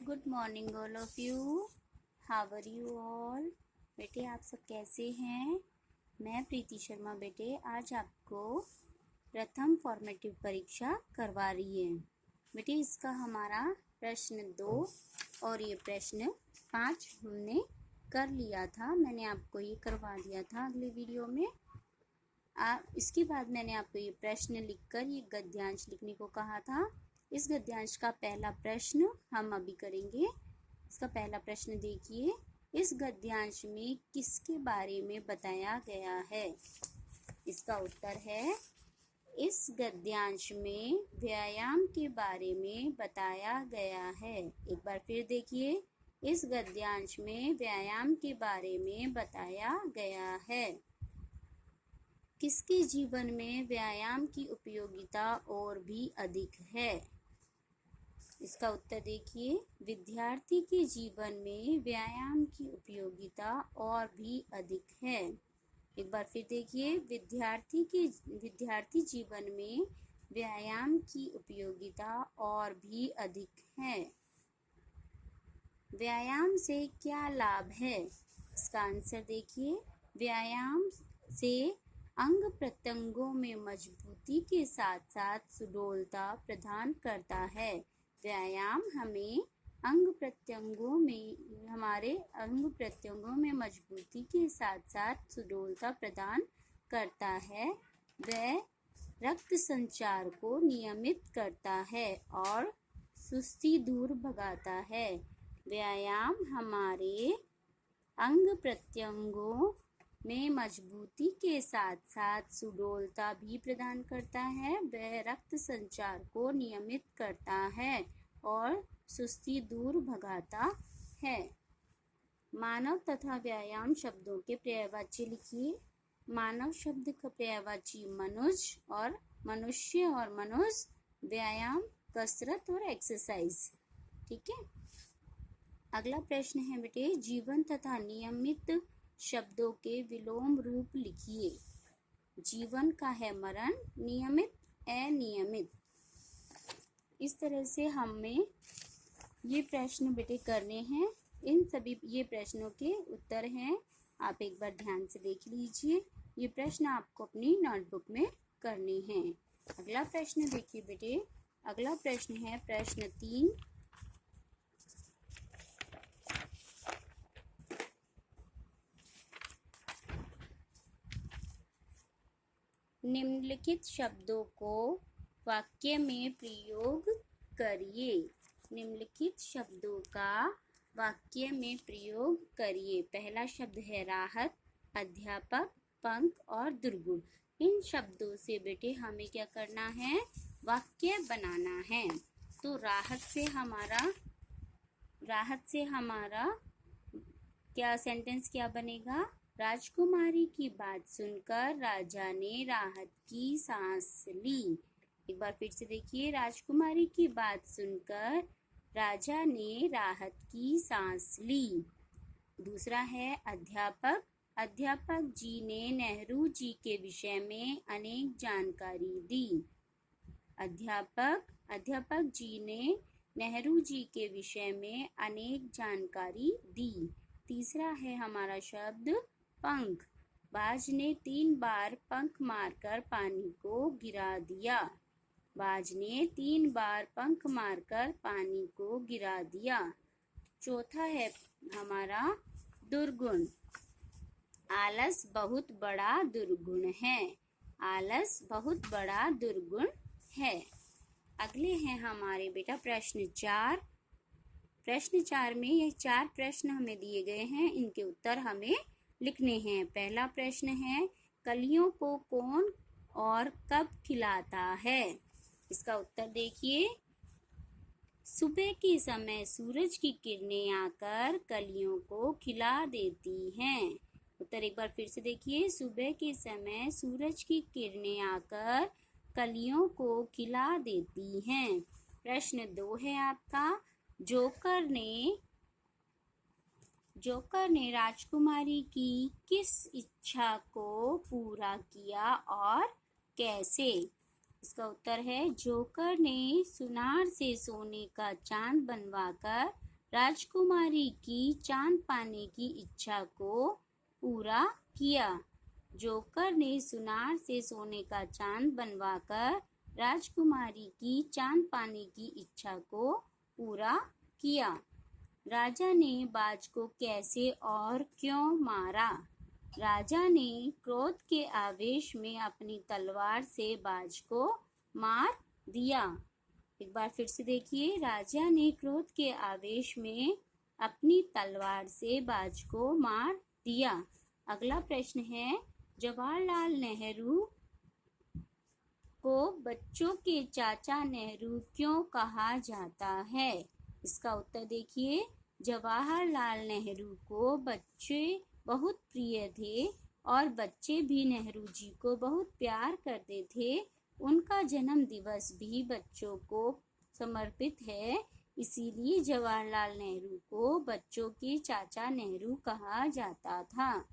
Good morning all of you. How are you all? बेटे आप सब कैसे हैं? मैं प्रीति शर्मा बेटे आज आपको प्रथम फॉर्मेटिव परीक्षा करवा रही है। बेटे इसका हमारा प्रश्न 2 और ये प्रश्न 5 हमने कर लिया था। मैंने आपको ये करवा दिया था अगले वीडियो में। इसके बाद मैंने आपको ये प्रश्न लिखकर ये गद्यांश लिखने को कहा था। इस गद्यांश का पहला प्रश्न हम अभी करेंगे। इसका पहला प्रश्न देखिए, इस गद्यांश में किसके बारे में बताया गया है? इसका उत्तर है, इस गद्यांश में व्यायाम के बारे में बताया गया है। एक बार फिर देखिए, इस गद्यांश में व्यायाम के बारे में बताया गया है। किसके जीवन में व्यायाम की उपयोगिता और भी अधिक है? इसका उत्तर देखिए, विद्यार्थी के जीवन में व्यायाम की उपयोगिता और भी अधिक है। एक बार फिर देखिए, विद्यार्थी जीवन में व्यायाम की उपयोगिता और भी अधिक है। व्यायाम से क्या लाभ है? इसका आंसर देखिए, व्यायाम से अंग प्रत्यंगों में मजबूती के साथ साथ सुडौलता प्रदान करता है। व्यायाम हमें हमारे अंग प्रत्यंगों में मजबूती के साथ साथ सुडौलता प्रदान करता है। वह रक्त संचार को नियमित करता है और सुस्ती दूर भगाता है। व्यायाम हमारे अंग प्रत्यंगों में मजबूती के साथ साथ सुडौलता भी प्रदान करता है। वह रक्त संचार को नियमित करता है और सुस्ती दूर भगाता है। मानव तथा व्यायाम शब्दों के पर्यायवाची लिखिए। मानव शब्द का पर्यायवाची मनुष्य और मनुष्य, व्यायाम कसरत और एक्सरसाइज। ठीक है। अगला प्रश्न है बेटे, जीवन तथा नियमित शब्दों के विलोम रूप लिखिए। जीवन का है मरण, नियमित अनियमित। इस तरह से हमें ये प्रश्न बेटे करने हैं। इन सभी ये प्रश्नों के उत्तर हैं, आप एक बार ध्यान से देख लीजिए। ये प्रश्न आपको अपनी नोटबुक में करने हैं। अगला प्रश्न देखिए बेटे, अगला प्रश्न है प्रश्न 3। निम्नलिखित शब्दों को वाक्य में प्रयोग करिए। निम्नलिखित शब्दों का वाक्य में प्रयोग करिए। पहला शब्द है राहत, अध्यापक, पंख और दुर्गुण। इन शब्दों से बेटे हमें क्या करना है? वाक्य बनाना है। तो राहत से हमारा क्या सेंटेंस क्या बनेगा? राजकुमारी की बात सुनकर राजा ने राहत की सांस ली। एक बार फिर से देखिए, राजकुमारी की बात सुनकर राजा ने राहत की सांस ली। दूसरा है अध्यापक। अध्यापक जी ने नेहरू जी के विषय में अनेक जानकारी दी। अध्यापक जी ने नेहरू जी के विषय में अनेक जानकारी दी। तीसरा है हमारा शब्द पंख। बाज ने 3 बार पंख मारकर पानी को गिरा दिया। बाज ने 3 बार पंख मारकर पानी को गिरा दिया। चौथा है हमारा दुर्गुण। आलस बहुत बड़ा दुर्गुण है। आलस बहुत बड़ा दुर्गुण है। अगले हैं हमारे बेटा प्रश्न 4। प्रश्न 4 में ये 4 प्रश्न हमें दिए गए हैं, इनके उत्तर हमें लिखने हैं। पहला प्रश्न है, कलियों को कौन और कब खिलाता है? इसका उत्तर देखिए, सुबह के समय सूरज की किरणें आकर कलियों को खिला देती हैं। उत्तर एक बार फिर से देखिए, सुबह के समय सूरज की किरणें आकर कलियों को खिला देती हैं। प्रश्न 2 है आपका, जोकर ने राजकुमारी की किस इच्छा को पूरा किया और कैसे? इसका उत्तर है, जोकर ने सुनार से सोने का चांद बनवाकर राजकुमारी की चांद पाने की इच्छा को पूरा किया। जोकर ने सुनार से सोने का चांद बनवाकर राजकुमारी की चांद पाने की इच्छा को पूरा किया। राजा ने बाज को कैसे और क्यों मारा? राजा ने क्रोध के आवेश में अपनी तलवार से बाज को मार दिया। एक बार फिर से देखिए, राजा ने क्रोध के आवेश में अपनी तलवार से बाज को मार दिया। अगला प्रश्न है, जवाहरलाल नेहरू को बच्चों के चाचा नेहरू क्यों कहा जाता है? इसका उत्तर देखिए, जवाहरलाल नेहरू को बच्चे बहुत प्रिय थे और बच्चे भी नेहरू जी को बहुत प्यार करते थे। उनका जन्म दिवस भी बच्चों को समर्पित है, इसीलिए जवाहरलाल नेहरू को बच्चों के चाचा नेहरू कहा जाता था।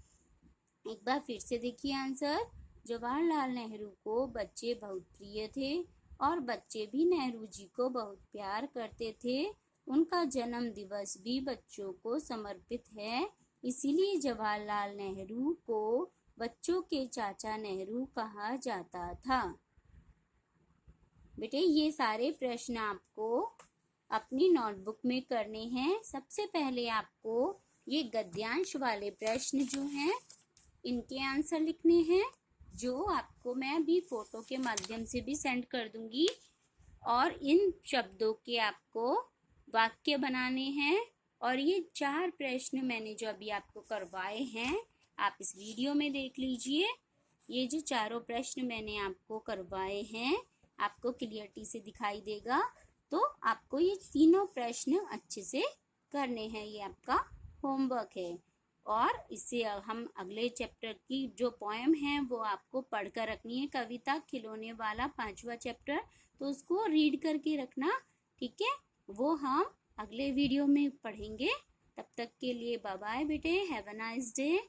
एक बार फिर से देखिए आंसर, जवाहरलाल नेहरू को बच्चे बहुत प्रिय थे और बच्चे भी नेहरू जी को बहुत प्यार करते थे। उनका जन्म दिवस भी बच्चों को समर्पित है, इसीलिए जवाहरलाल नेहरू को बच्चों के चाचा नेहरू कहा जाता था। बेटे, ये सारे प्रश्न आपको अपनी नोटबुक में करने हैं। सबसे पहले आपको ये गद्यांश वाले प्रश्न जो हैं इनके आंसर लिखने हैं, जो आपको मैं अभी फोटो के माध्यम से भी सेंड कर दूंगी। और इन शब्दों के आपको वाक्य बनाने हैं। और ये 4 प्रश्न मैंने जो अभी आपको करवाए हैं, आप इस वीडियो में देख लीजिए। ये जो चारों प्रश्न मैंने आपको करवाए हैं, आपको क्लियरिटी से दिखाई देगा। तो आपको ये तीनों प्रश्न अच्छे से करने हैं, ये आपका होमवर्क है। और इससे हम अगले चैप्टर की जो पोएम है वो आपको पढ़कर रखनी है। कविता खिलौने वाला 5वां चैप्टर, तो उसको रीड करके रखना, ठीक है। वो हम अगले वीडियो में पढ़ेंगे। तब तक के लिए बाय बाय बेटे, हैव अ नाइस डे।